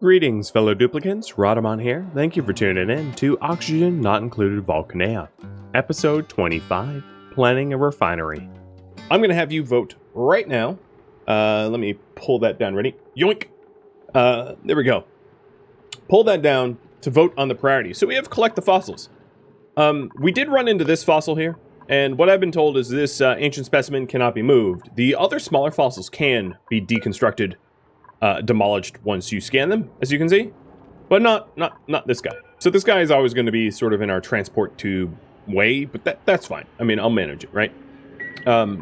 Greetings, fellow duplicants. Rhadamant here. Thank you for tuning in to Oxygen Not Included Volcanea, Episode 25, Planning a Refinery. I'm going to have you vote right now. Let me pull that down. Ready? Yoink! There we go. Pull that down to vote on the priority. So we have collect the fossils. We did run into this fossil here, and what I've been told is this ancient specimen cannot be moved. The other smaller fossils can be deconstructed, demolished once you scan them, as you can see, but not this guy. So this guy is always going to be sort of in our transport tube way, but that's fine. I mean, I'll manage it, right?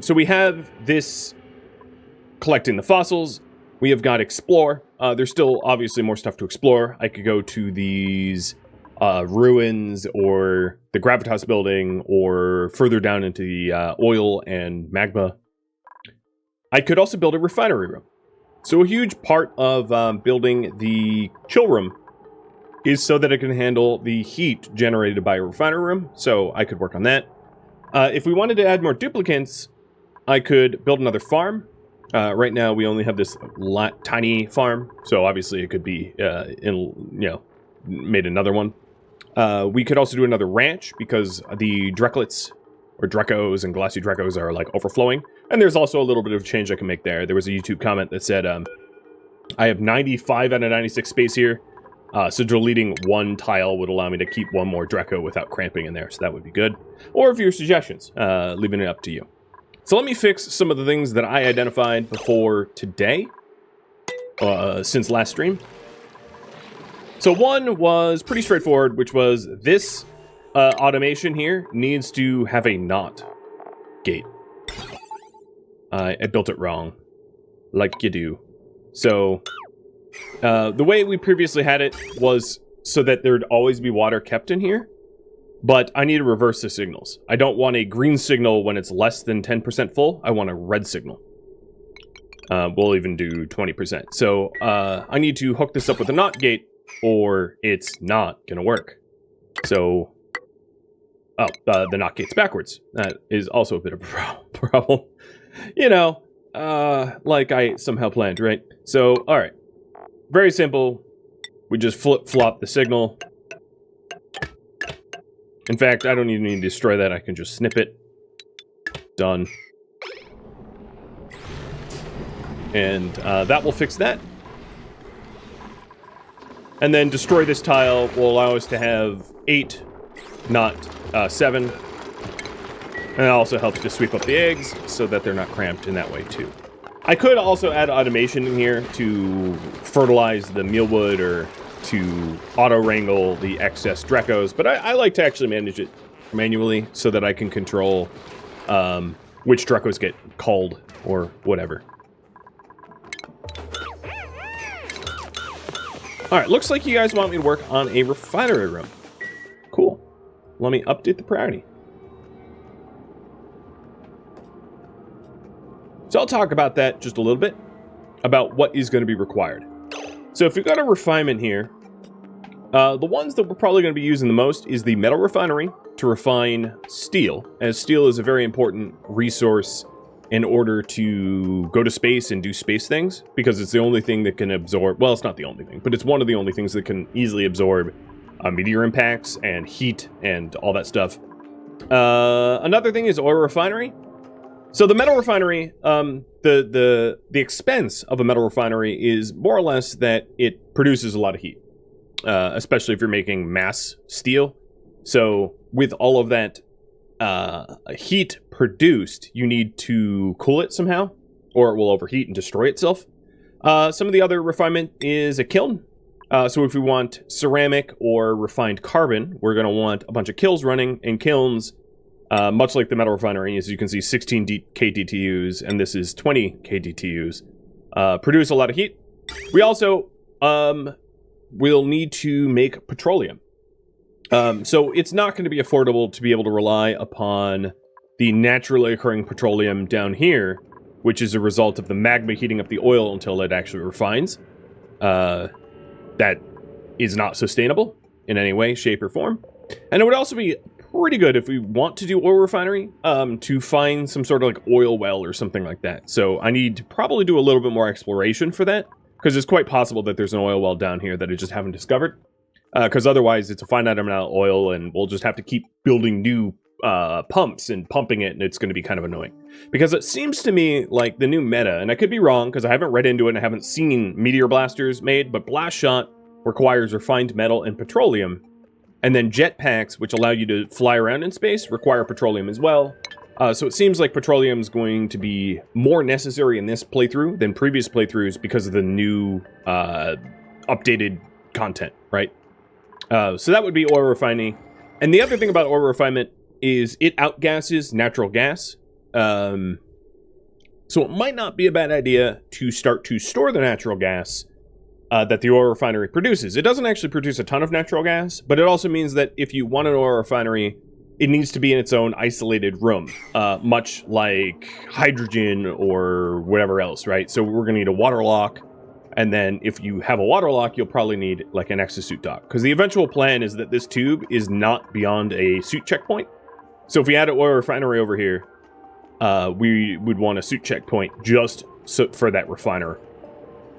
So we have this collecting the fossils. We have got explore. There's still obviously more stuff to explore. I could go to these ruins or the gravitas building or further down into the oil and magma. I could also build a refinery room. So a huge part of building the chill room is so that it can handle the heat generated by a refinery room. So I could work on that. If we wanted to add more duplicants, I could build another farm. Right now we only have this tiny farm, so obviously it could be made another one. We could also do another ranch because the Drecklets or Drecos and Glassy Drecos are like overflowing. And there's also a little bit of change I can make there. There was a YouTube comment that said, I have 95 out of 96 space here. So deleting one tile would allow me to keep one more Dreco without cramping in there. So that would be good. Or if your suggestions, leaving it up to you. So let me fix some of the things that I identified before today, since last stream. So one was pretty straightforward, which was this automation here needs to have a NOT gate. I built it wrong, like you do. So the way we previously had it was so that there'd always be water kept in here, but I need to reverse the signals. I don't want a green signal when it's less than 10% full. I want a red signal. We'll even do 20%. So I need to hook this up with a NOT gate, or it's not gonna work. So, the NOT gate's backwards. That is also a bit of a problem. You know, like I somehow planned, right? So, all right. Very simple. We just flip-flop the signal. In fact, I don't even need to destroy that. I can just snip it. Done. And that will fix that. And then destroy this tile will allow us to have 8, not 7. And it also helps to sweep up the eggs so that they're not cramped in that way too. I could also add automation in here to fertilize the mealwood or to auto-wrangle the excess Drecos, but I like to actually manage it manually so that I can control which Drecos get culled or whatever. Alright, looks like you guys want me to work on a refinery room. Cool. Let me update the priority. So I'll talk about that just a little bit, about what is going to be required. So if we've got a refinement here, the ones that we're probably going to be using the most is the metal refinery to refine steel, as steel is a very important resource in order to go to space and do space things, because it's the only thing that can absorb, well, it's not the only thing, but it's one of the only things that can easily absorb meteor impacts and heat and all that stuff. Another thing is oil refinery. So the metal refinery, the expense of a metal refinery is more or less that it produces a lot of heat, especially if you're making mass steel. So with all of that heat produced, you need to cool it somehow, or it will overheat and destroy itself. Some of the other refinement is a kiln. So if we want ceramic or refined carbon, we're going to want a bunch of kilns running, and kilns, much like the metal refinery, as you can see, 16 kDTUs, and this is 20 kDTUs, produce a lot of heat. We also will need to make petroleum. So it's not going to be affordable to be able to rely upon the naturally occurring petroleum down here, which is a result of the magma heating up the oil until it actually refines. That is not sustainable in any way, shape, or form. And it would also be pretty good if we want to do oil refinery, to find some sort of like oil well or something like that. So I need to probably do a little bit more exploration for that. Because it's quite possible that there's an oil well down here that I just haven't discovered. Because otherwise, it's a finite amount of oil, and we'll just have to keep building new pumps and pumping it, and it's going to be kind of annoying. Because it seems to me like the new meta, and I could be wrong because I haven't read into it and I haven't seen meteor blasters made, but blast shot requires refined metal and petroleum. And then jetpacks, which allow you to fly around in space, require petroleum as well. So it seems like petroleum is going to be more necessary in this playthrough than previous playthroughs because of the new updated content, right? So that would be oil refining. And the other thing about oil refinement is it outgasses natural gas. So it might not be a bad idea to start to store the natural gas that the oil refinery produces. It doesn't actually produce a ton of natural gas, but it also means that if you want an oil refinery, it needs to be in its own isolated room, much like hydrogen or whatever else, right? So we're going to need a water lock. And then if you have a water lock, you'll probably need like an exosuit dock. Because the eventual plan is that this tube is not beyond a suit checkpoint. So if we add an oil refinery over here, we would want a suit checkpoint just for that refiner.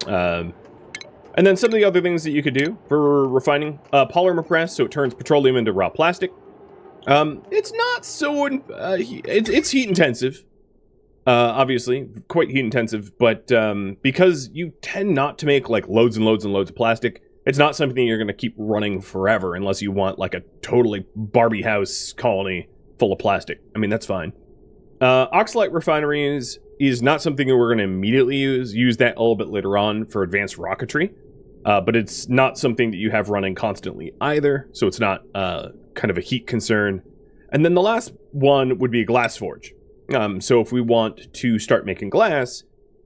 And then some of the other things that you could do for refining, polymer press, so it turns petroleum into raw plastic. It's not so, it's heat intensive. Obviously, quite heat intensive, but because you tend not to make like loads and loads and loads of plastic, it's not something you're going to keep running forever unless you want like a totally Barbie house colony full of plastic. I mean, that's fine. Oxalite refineries is not something that we're going to immediately use that a little bit later on for advanced rocketry, but it's not something that you have running constantly either, so it's not kind of a heat concern. And then the last one would be a glass forge. So if we want to start making glass,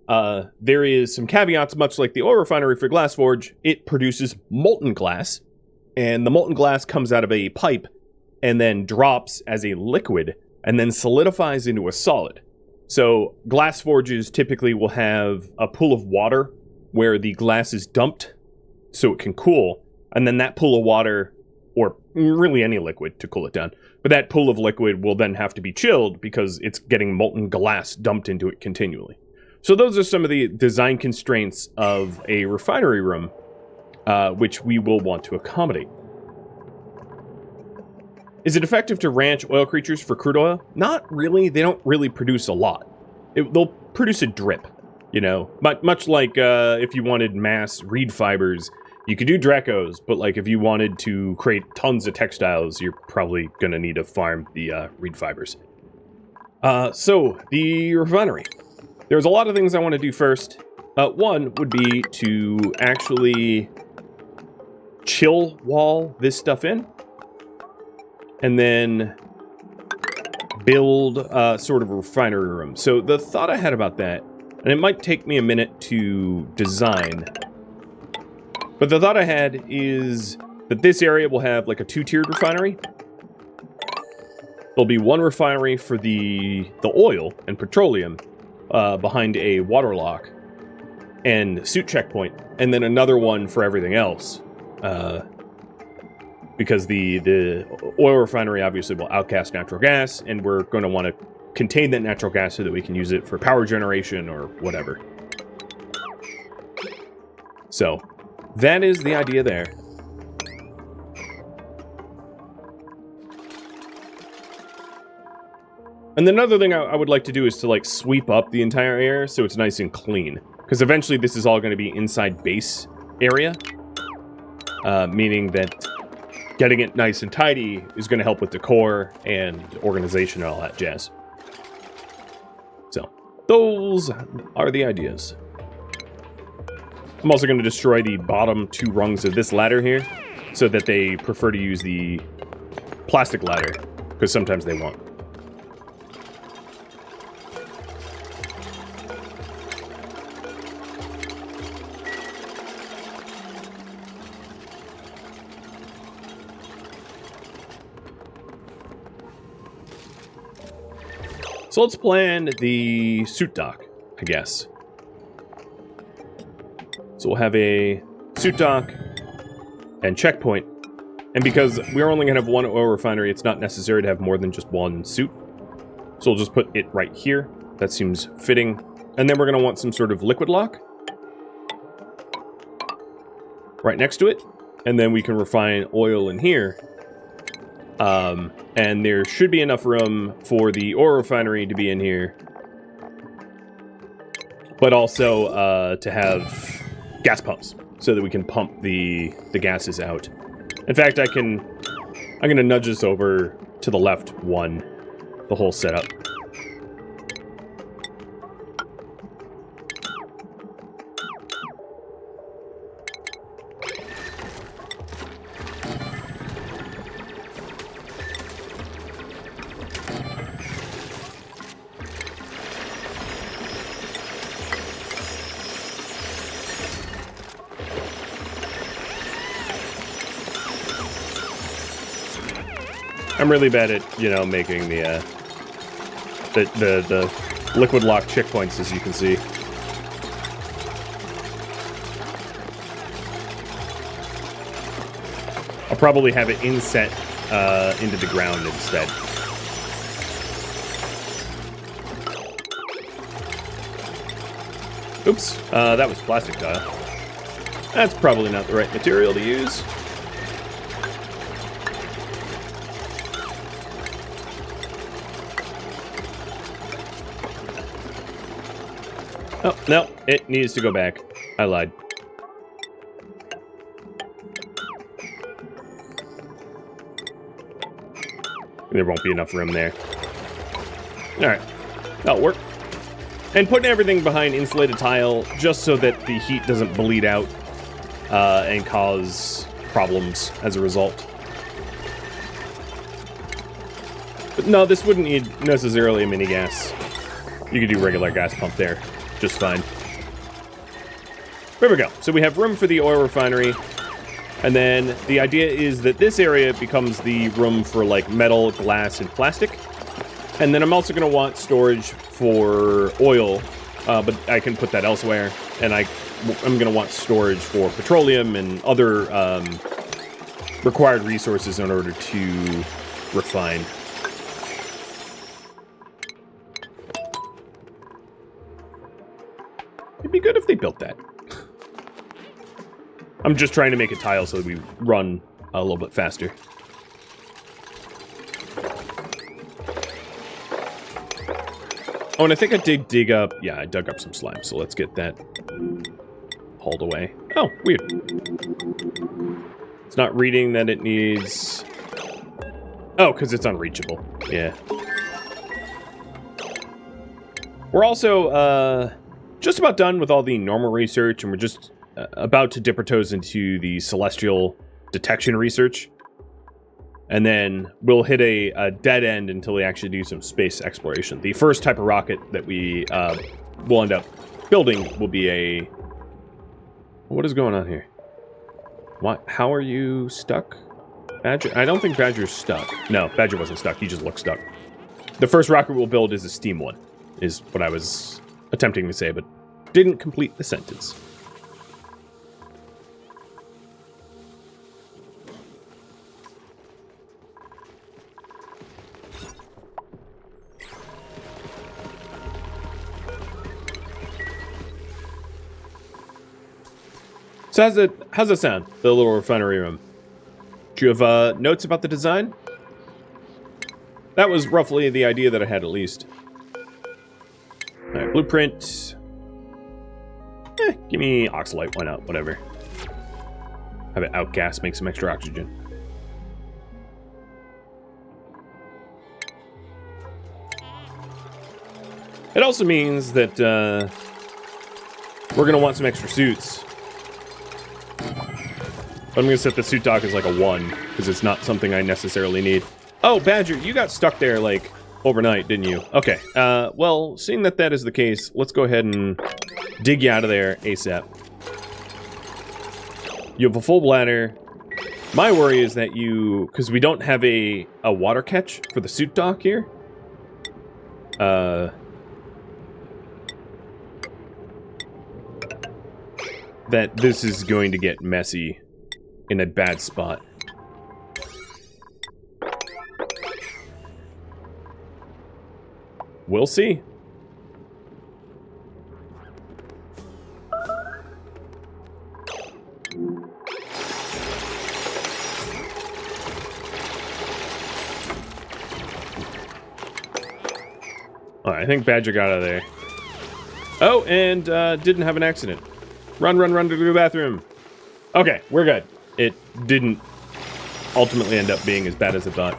there is some caveats, much like the oil refinery for glass forge. It produces molten glass, and the molten glass comes out of a pipe and then drops as a liquid and then solidifies into a solid. So glass forges typically will have a pool of water where the glass is dumped so it can cool, and then that pool of water, or really any liquid to cool it down, but that pool of liquid will then have to be chilled because it's getting molten glass dumped into it continually. So those are some of the design constraints of a refinery room, which we will want to accommodate. Is it effective to ranch oil creatures for crude oil? Not really. They don't really produce a lot. They'll produce a drip, you know, much like if you wanted mass reed fibers. You could do Dracos, but like if you wanted to create tons of textiles, you're probably going to need to farm the reed fibers. So, the refinery. There's a lot of things I want to do first. One would be to actually chill wall this stuff in. And then build sort of a refinery room. So the thought I had about that, and it might take me a minute to design, but the thought I had is that this area will have like a two-tiered refinery. There'll be one refinery for the oil and petroleum behind a water lock and suit checkpoint, and then another one for everything else. Because the oil refinery obviously will outcast natural gas, and we're going to want to contain that natural gas so that we can use it for power generation or whatever. So, that is the idea there. And another thing I would like to do is to like sweep up the entire area so it's nice and clean. Because eventually this is all going to be inside base area. Meaning that getting it nice and tidy is going to help with decor and organization and all that jazz. So, those are the ideas. I'm also going to destroy the bottom two rungs of this ladder here so that they prefer to use the plastic ladder, because sometimes they won't. So let's plan the suit dock, I guess. So we'll have a suit dock and checkpoint. And because we're only going to have one oil refinery, it's not necessary to have more than just one suit. So we'll just put it right here. That seems fitting. And then we're going to want some sort of liquid lock. right next to it, and then we can refine oil in here. And there should be enough room for the oil refinery to be in here, but also to have gas pumps so that we can pump the gases out. In fact, I'm going to nudge this over to the left one, the whole setup. I'm really bad at, you know, making the liquid lock checkpoints, as you can see. I'll probably have it inset into the ground instead. Oops, that was plastic tile. That's probably not the right material to use. Oh, no, it needs to go back. I lied. There won't be enough room there. Alright, that'll work. And putting everything behind insulated tile just so that the heat doesn't bleed out and cause problems as a result. But no, this wouldn't need necessarily a mini gas. You could do regular gas pump there. Just fine. There we go. So we have room for the oil refinery. And then the idea is that this area becomes the room for like metal, glass, and plastic. And then I'm also going to want storage for oil, but I can put that elsewhere. And I'm going to want storage for petroleum and other required resources in order to refine. It'd be good if they built that. I'm just trying to make a tile so that we run a little bit faster. Oh, and I think I did dig up... Yeah, I dug up some slime, so let's get that hauled away. Oh, weird. It's not reading that it needs... Oh, because it's unreachable. Yeah. We're also, just about done with all the normal research, and we're just about to dip our toes into the celestial detection research. And then we'll hit a dead end until we actually do some space exploration. The first type of rocket that we will end up building will be a... What is going on here? What? How are you stuck? Badger? I don't think Badger's stuck. No, Badger wasn't stuck. He just looked stuck. The first rocket we'll build is a steam one, is what I was attempting to say, but didn't complete the sentence. So how's it sound, the little refinery room? Do you have notes about the design? That was roughly the idea that I had, at least. Alright, blueprint. Give me oxalite, why not? Whatever. Have it outgas, make some extra oxygen. It also means that we're going to want some extra suits. I'm going to set the suit dock as like a 1, because it's not something I necessarily need. Oh, Badger, you got stuck there, like, overnight, didn't you? Okay, well, seeing that that is the case, let's go ahead and dig you out of there ASAP. You have a full bladder. My worry is that you... Because we don't have a water catch for the suit dock here. That this is going to get messy in a bad spot. We'll see. I think Badger got out of there. Oh, and didn't have an accident. Run to the bathroom. Okay, we're good. It didn't ultimately end up being as bad as I thought.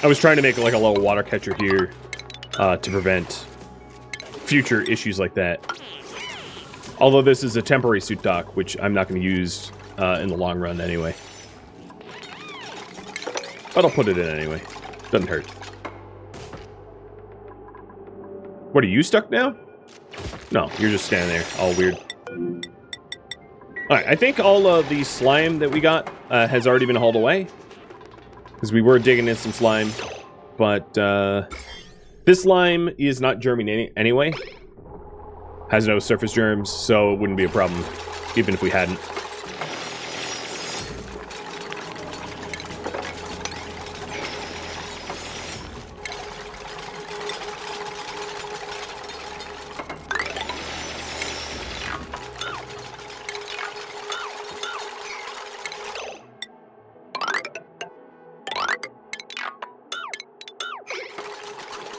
I was trying to make like a little water catcher here to prevent future issues like that. Although this is a temporary suit dock, which I'm not going to use in the long run anyway. But I'll put it in anyway. Doesn't hurt. What, are you stuck now? No, you're just standing there, all weird. Alright, I think all of the slime that we got has already been hauled away. Because we were digging in some slime. But this slime is not germing anyway. Has no surface germs, so it wouldn't be a problem, even if we hadn't.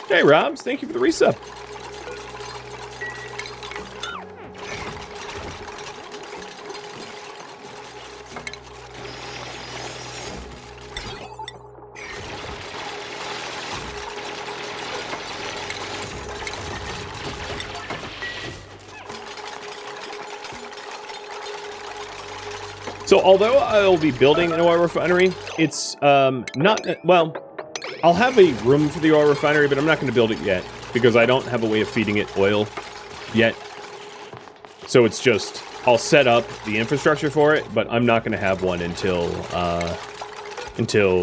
Hey, Robs, thank you for the resub. So, although I'll be building an oil refinery, it's not, well, I'll have a room for the oil refinery, but I'm not going to build it yet, because I don't have a way of feeding it oil yet. So it's just, I'll set up the infrastructure for it, but I'm not going to have one until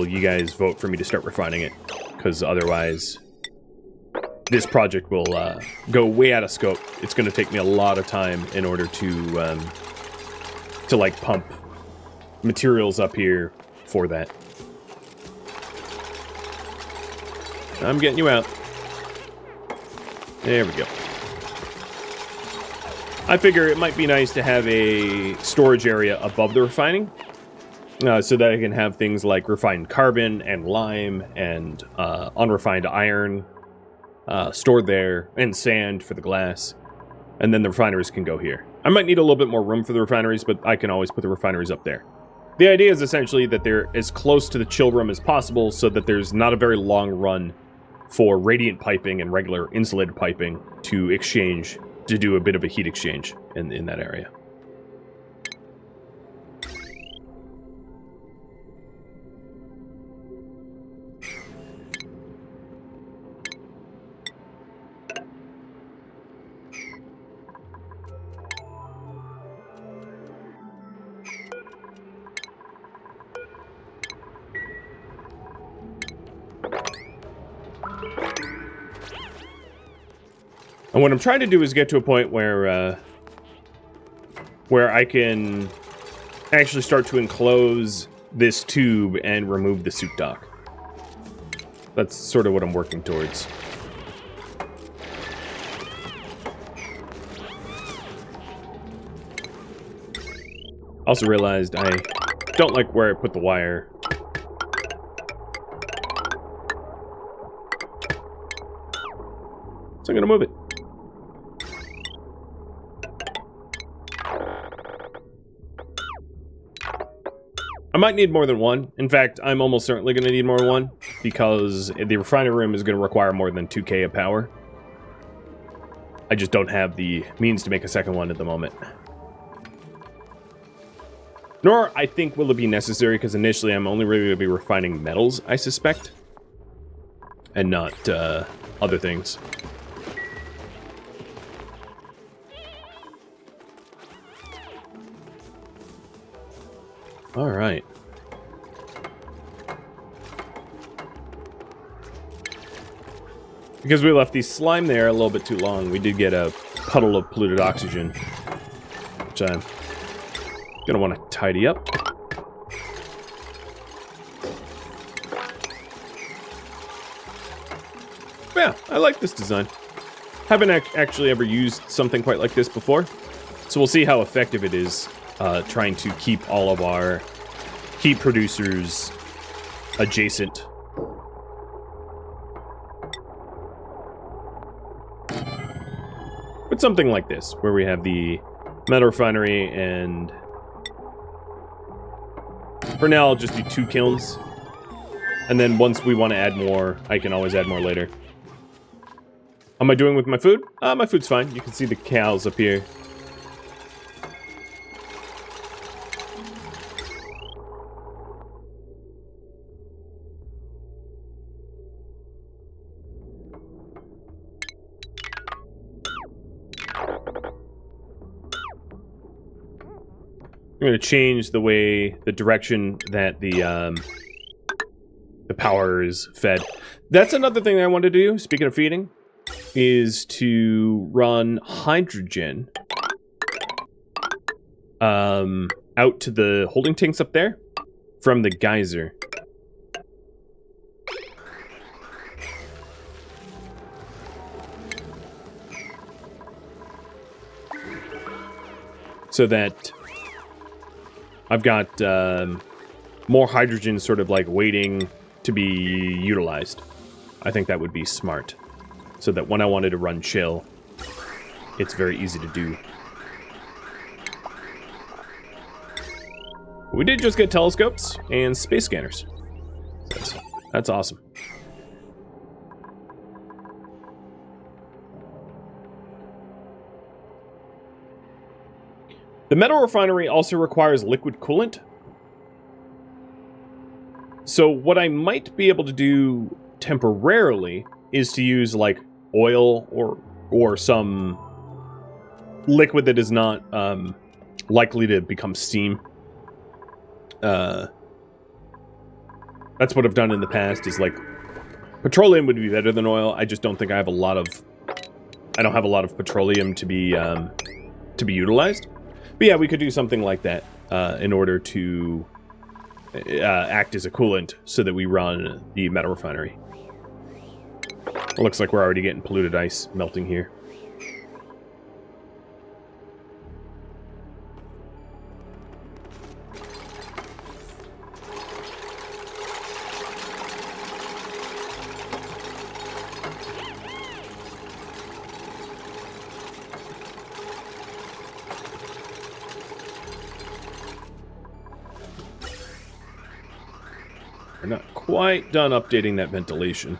you guys vote for me to start refining it, because otherwise this project will go way out of scope. It's going to take me a lot of time in order to like pump materials up here for that. I'm getting you out. There we go. I figure it might be nice to have a storage area above the refining, so that I can have things like refined carbon and lime and unrefined iron stored there, and sand for the glass, and then the refineries can go here. I might need a little bit more room for the refineries, but I can always put the refineries up there. The idea is essentially that they're as close to the chill room as possible so that there's not a very long run for radiant piping and regular insulated piping to exchange, to do a bit of a heat exchange in that area. And what I'm trying to do is get to a point where I can actually start to enclose this tube and remove the suit dock. That's sort of what I'm working towards. Also realized I don't like where I put the wire. So I'm gonna move it. I might need more than one. In fact, I'm almost certainly going to need more than one, because the refinery room is going to require more than 2K of power. I just don't have the means to make a second one at the moment. Nor, I think, will it be necessary, because initially I'm only really going to be refining metals, I suspect. And not other things. All right. Because we left the slime there a little bit too long, we did get a puddle of polluted oxygen, which I'm gonna want to tidy up. Yeah, I like this design. Haven't actually ever used something quite like this before, so we'll see how effective it is. Trying to keep all of our heat producers adjacent But something like this, where we have the metal refinery, and for now I'll just do 2 kilns. And then once we want to add more, I can always add more later. How am I doing with my food? My food's fine. You can see the cows up here. I'm going to change the direction that the power is fed. That's another thing that I wanted to do, speaking of feeding, is to run hydrogen out to the holding tanks up there from the geyser. So that I've got more hydrogen sort of like waiting to be utilized. I think that would be smart. So that when I wanted to run chill, it's very easy to do. We did just get telescopes and space scanners. That's awesome. The metal refinery also requires liquid coolant. So what I might be able to do temporarily is to use like oil or some liquid that is not likely to become steam. That's what I've done in the past, is like petroleum would be better than oil. I just don't think I have a lot of petroleum to be utilized. But yeah, we could do something like that in order to act as a coolant so that we run the metal refinery. It looks like we're already getting polluted ice melting here. We're not quite done updating that ventilation.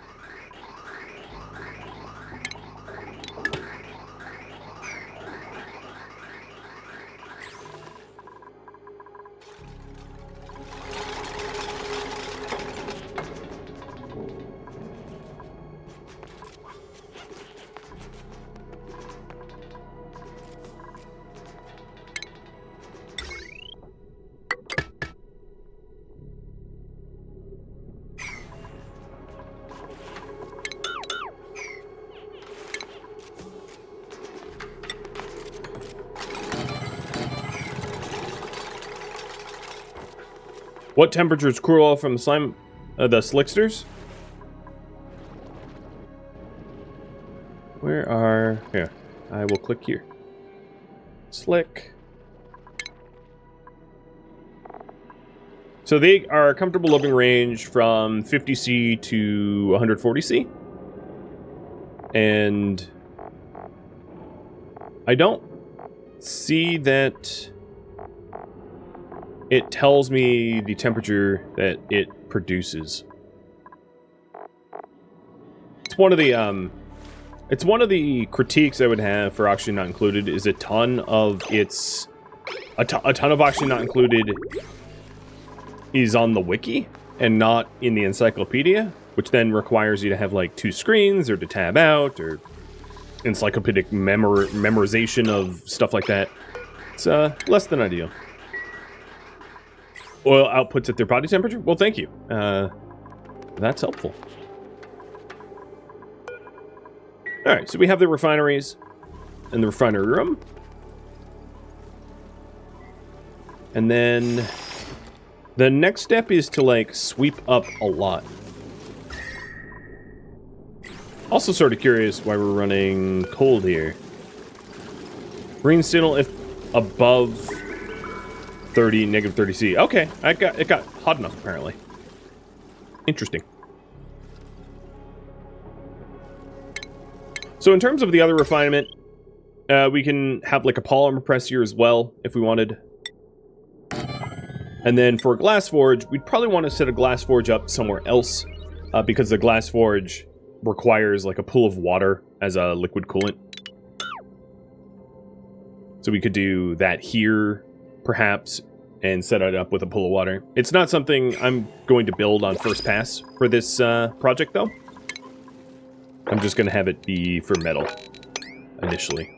What temperature is crude oil from the slime, the slicksters? Where are... Here, I will click here. Slick. So they are a comfortable living range from 50C to 140C. And I don't see that it tells me the temperature that it produces. It's one of the critiques I would have for Oxygen Not Included is a ton of Oxygen Not Included is on the wiki and not in the encyclopedia, which then requires you to have like 2 screens or to tab out or encyclopedic memorization of stuff like that. It's less than ideal. Oil outputs at their body temperature? Well, thank you. That's helpful. Alright, so we have the refineries and the refinery room. And then the next step is to, like, sweep up a lot. Also sort of curious why we're running cold here. Green signal if above 30, negative 30C. Okay, it got hot enough, apparently. Interesting. So in terms of the other refinement, We can have like a polymer press here as well, if we wanted. And then for a glass forge, we'd probably want to set a glass forge up somewhere else, because the glass forge requires like a pool of water as a liquid coolant. So we could do that here, perhaps, and set it up with a pool of water. It's not something I'm going to build on first pass for this project, though. I'm just going to have it be for metal, initially.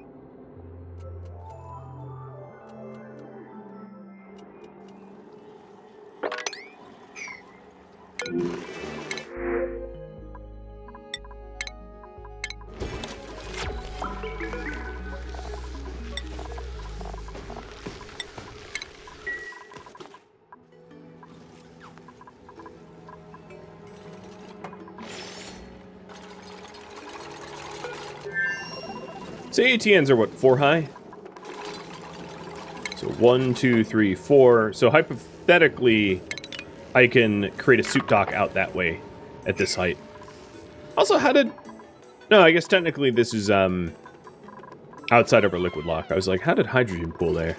So ATNs are what, 4 high? So 1, 2, 3, 4. So hypothetically, I can create a soup dock out that way at this height. Also, how did... No, I guess technically this is outside of our liquid lock. I was like, how did hydrogen pool there?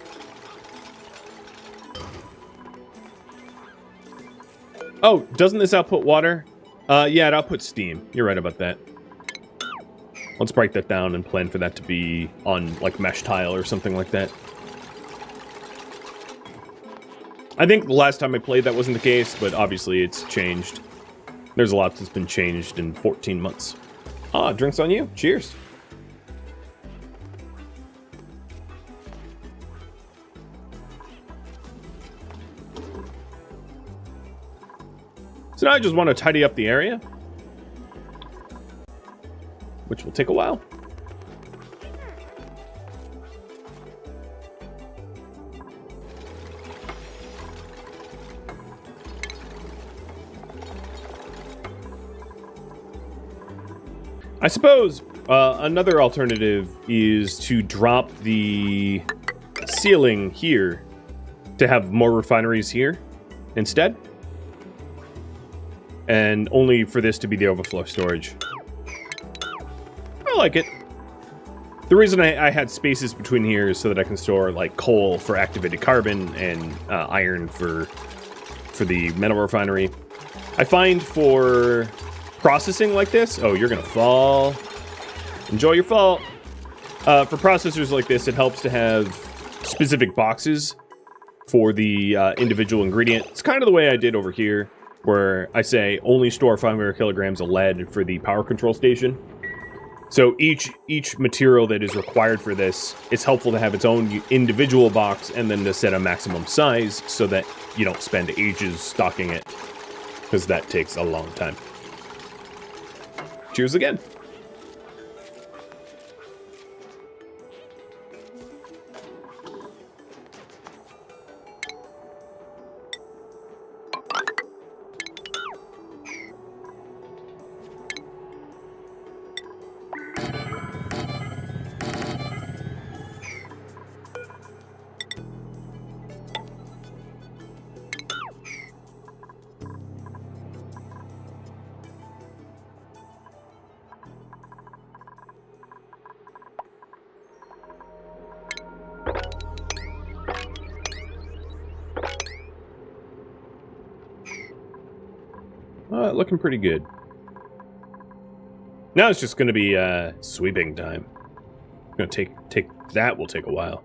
Oh, doesn't this output water? Yeah, it outputs steam. You're right about that. Let's break that down and plan for that to be on, like, mesh tile or something like that. I think the last time I played that wasn't the case, but obviously it's changed. There's a lot that's been changed in 14 months. Ah, drinks on you. Cheers. So now I just want to tidy up the area, which will take a while. I suppose another alternative is to drop the ceiling here to have more refineries here instead. And only for this to be the overflow storage. I like it. The reason I had spaces between here is so that I can store like coal for activated carbon and iron for the metal refinery. I find for processing like this, oh, you're gonna fall. Enjoy your fall. For processors like this, it helps to have specific boxes for the individual ingredient. It's kind of the way I did over here, where I say only store 500 kilograms of lead for the power control station. So each material that is required for this, it's helpful to have its own individual box and then to set a maximum size so that you don't spend ages stocking it, because that takes a long time. Cheers again. Looking pretty good. Now it's just going to be sweeping time. Going to take that will take a while.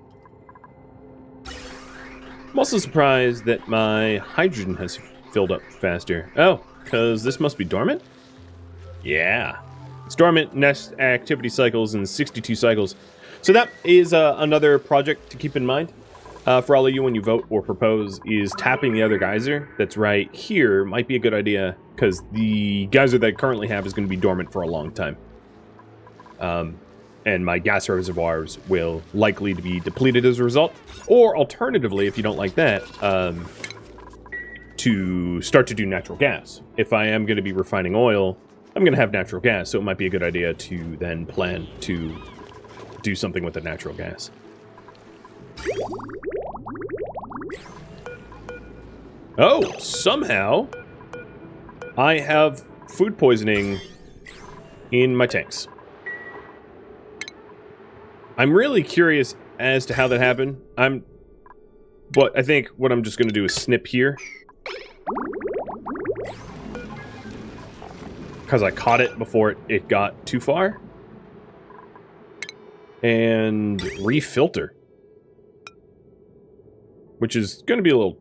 I'm also surprised that my hydrogen has filled up faster. Oh, because this must be dormant? Yeah. It's dormant. Next activity cycles in 62 cycles. So that is another project to keep in mind. For all of you when you vote or propose, is tapping the other geyser that's right here might be a good idea, because the geyser that I currently have is going to be dormant for a long time. And my gas reservoirs will likely to be depleted as a result. Or alternatively, if you don't like that, to start to do natural gas. If I am going to be refining oil, I'm going to have natural gas, so it might be a good idea to then plan to do something with the natural gas. Oh, somehow I have food poisoning in my tanks. I'm really curious as to how that happened. But I think what I'm just going to do is snip here. Because I caught it before it got too far. And refilter. Which is going to be a little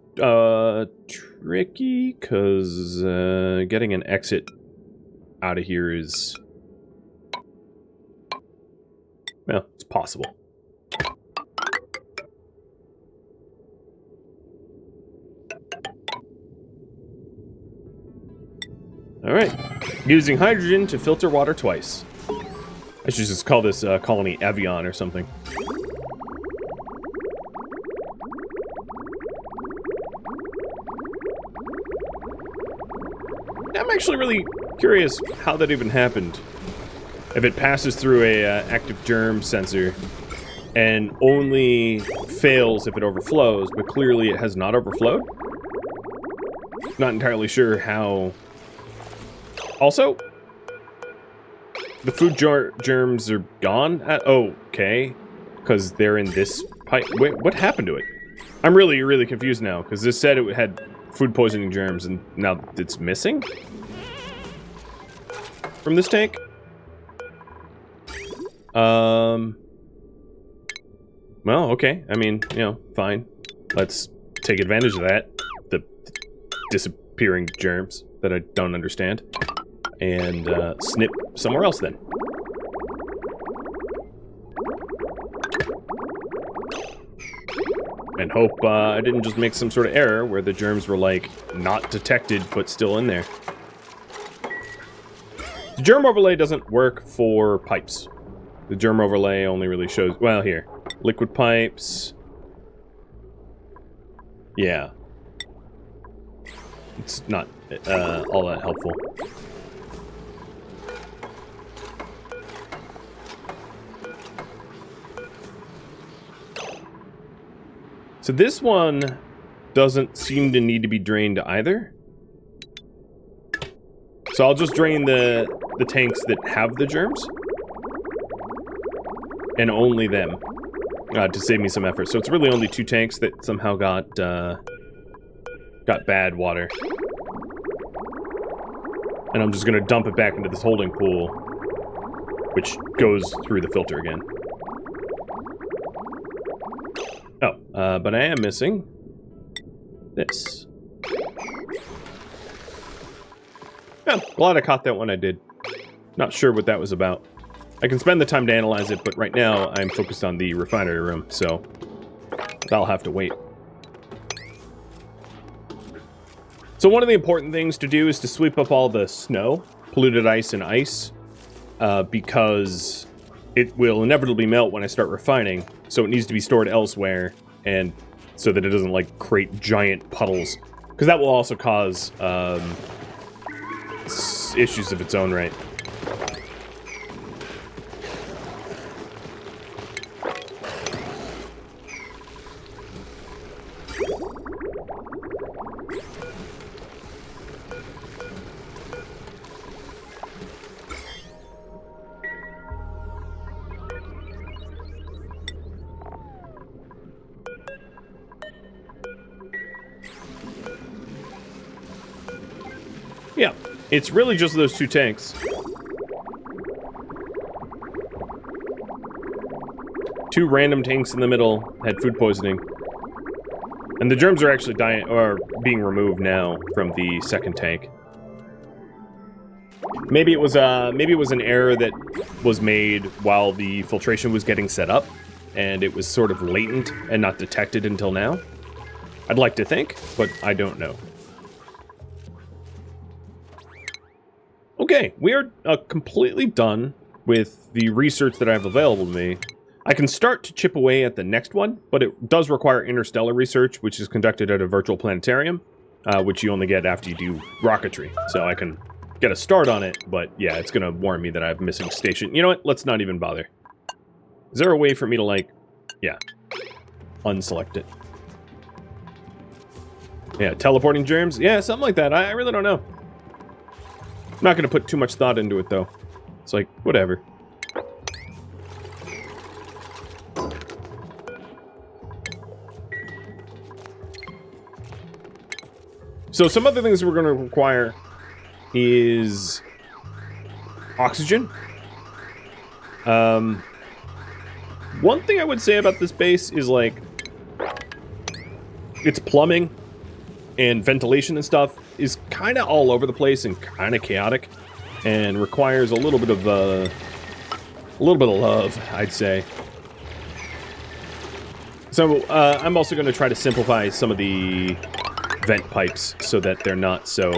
tricky, because getting an exit out of here is... well, it's possible. Alright. Using hydrogen to filter water twice. I should just call this colony Evian or something. I'm actually really curious how that even happened. If it passes through a active germ sensor and only fails if it overflows, but clearly it has not overflowed. Not entirely sure how. Also, the food germs are gone. Okay, because they're in this pipe. Wait, what happened to it? I'm really, really confused now, because this said it had food poisoning germs, and now it's missing from this tank. Well, okay. I mean, you know, fine. Let's take advantage of that. The disappearing germs that I don't understand. And snip somewhere else then. And hope I didn't just make some sort of error where the germs were, like, not detected but still in there. The germ overlay doesn't work for pipes. The germ overlay only really shows... well, here. Liquid pipes. Yeah. It's not all that helpful. So this one doesn't seem to need to be drained either. So I'll just drain the tanks that have the germs. And only them. To save me some effort. So it's really only 2 tanks that somehow got bad water. And I'm just going to dump it back into this holding pool, which goes through the filter again. Oh, but I am missing this. Yeah, glad I caught that when I did. Not sure what that was about. I can spend the time to analyze it, but right now I'm focused on the refinery room, so that'll have to wait. So one of the important things to do is to sweep up all the snow, polluted ice, and ice, because it will inevitably melt when I start refining, so it needs to be stored elsewhere, and so that it doesn't, like, create giant puddles, because that will also cause issues of its own right. Yeah, it's really just those 2 tanks. 2 random tanks in the middle had food poisoning. And the germs are actually being removed now from the second tank. Maybe it was an error that was made while the filtration was getting set up, and it was sort of latent and not detected until now. I'd like to think, but I don't know. Okay, we are completely done with the research that I have available to me. I can start to chip away at the next one, but it does require interstellar research, which is conducted at a virtual planetarium, which you only get after you do rocketry. So I can get a start on it, but yeah, it's going to warn me that I have missing station. You know what? Let's not even bother. Is there a way for me to, like, yeah, unselect it? Yeah, teleporting germs? Yeah, something like that. I really don't know. I'm not going to put too much thought into it, though. It's like, whatever. So some other things we're going to require is oxygen. One thing I would say about this base is, like, its plumbing and ventilation and stuff is kind of all over the place and kind of chaotic, and requires a little bit of love, I'd say. So I'm also going to try to simplify some of the vent pipes so that they're not so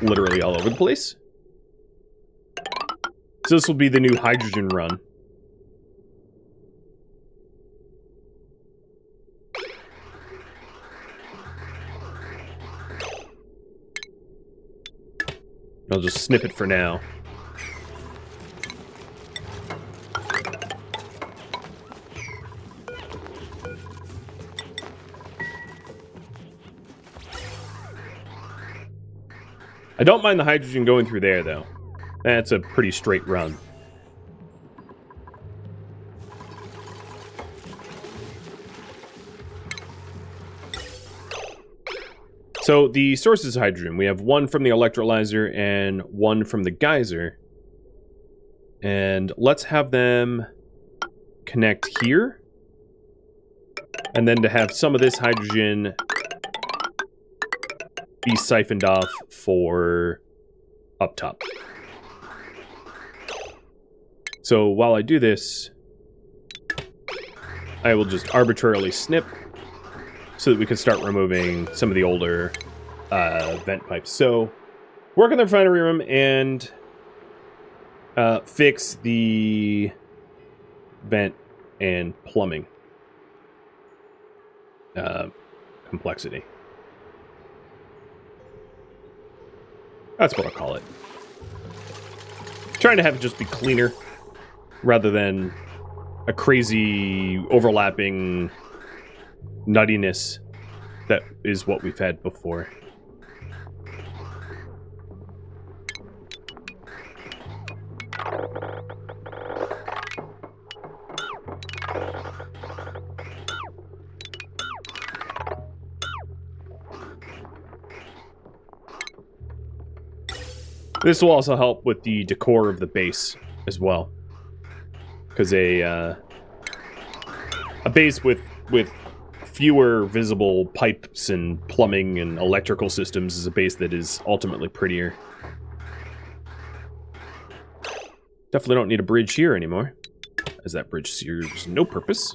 literally all over the place. So this will be the new hydrogen run. I'll just snip it for now. I don't mind the hydrogen going through there, though. That's a pretty straight run. So the sources of hydrogen, we have one from the electrolyzer and one from the geyser. And let's have them connect here. And then to have some of this hydrogen be siphoned off for up top. So while I do this, I will just arbitrarily snip so that we can start removing some of the older vent pipes. So work in the refinery room and fix the vent and plumbing complexity. That's what I'll call it. Trying to have it just be cleaner rather than a crazy overlapping nuttiness that is what we've had before. This will also help with the decor of the base as well, because a base with fewer visible pipes and plumbing and electrical systems is a base that is ultimately prettier. Definitely don't need a bridge here anymore, as that bridge serves no purpose.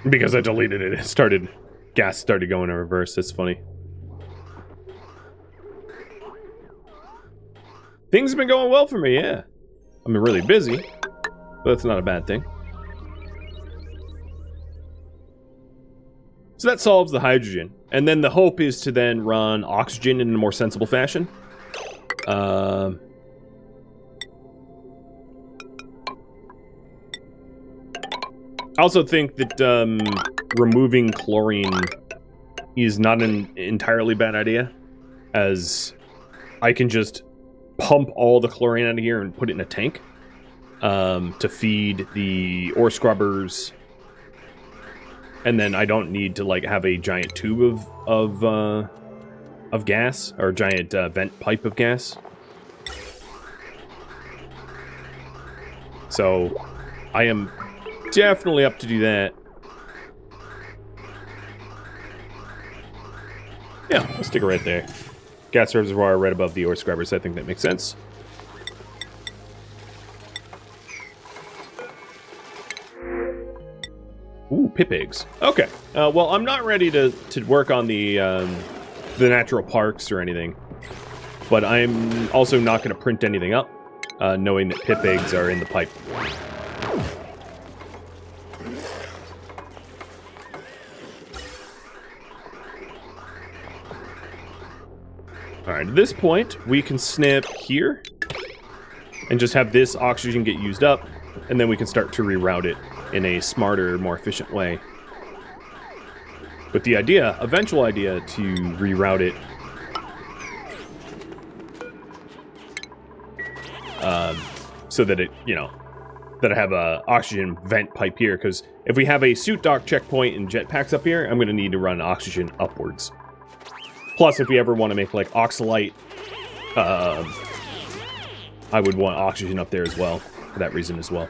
Because I deleted it, gas started going in reverse. That's funny. Things have been going well for me, yeah. I've been really busy, but that's not a bad thing. So that solves the hydrogen. And then the hope is to then run oxygen in a more sensible fashion. I also think that removing chlorine is not an entirely bad idea, as I can just pump all the chlorine out of here and put it in a tank to feed the ore scrubbers, and then I don't need to like have a giant tube of gas, or a giant vent pipe of gas. So I am definitely up to do that. Yeah, I'll stick it right there. Gas reservoir right above the ore scrubbers. I think that makes sense. Ooh, pip eggs. Okay. Well, I'm not ready to work on the natural parks or anything, but I'm also not going to print anything up, knowing that pip eggs are in the pipe. Alright, at this point, we can snip here and just have this oxygen get used up, and then we can start to reroute it in a smarter, more efficient way. But the idea, eventual idea, to reroute it so that it, that I have a oxygen vent pipe here, because if we have a suit dock checkpoint and jetpacks up here, I'm going to need to run oxygen upwards. Plus, if we ever want to make, like, oxalite, I would want oxygen up there as well, for that reason as well.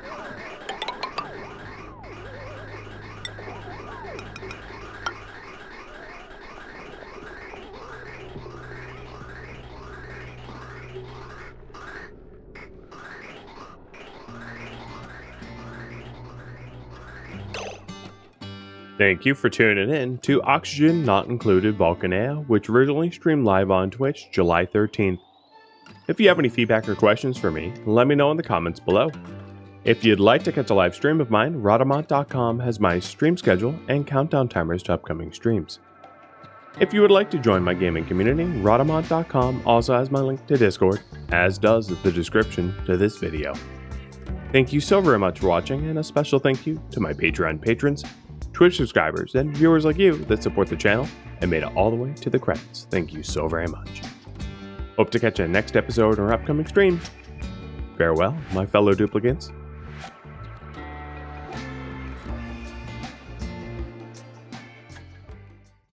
Thank you for tuning in to Oxygen Not Included Volcanea, which originally streamed live on Twitch July 13th. If you have any feedback or questions for me, let me know in the comments below. If you'd like to catch a live stream of mine, Rhadamant.com has my stream schedule and countdown timers to upcoming streams. If you would like to join my gaming community, Rhadamant.com also has my link to Discord, as does the description to this video. Thank you so very much for watching, and a special thank you to my Patreon patrons, Twitch subscribers, and viewers like you that support the channel and made it all the way to the credits. Thank you so very much. Hope to catch you in the next episode or upcoming stream. Farewell, my fellow duplicates.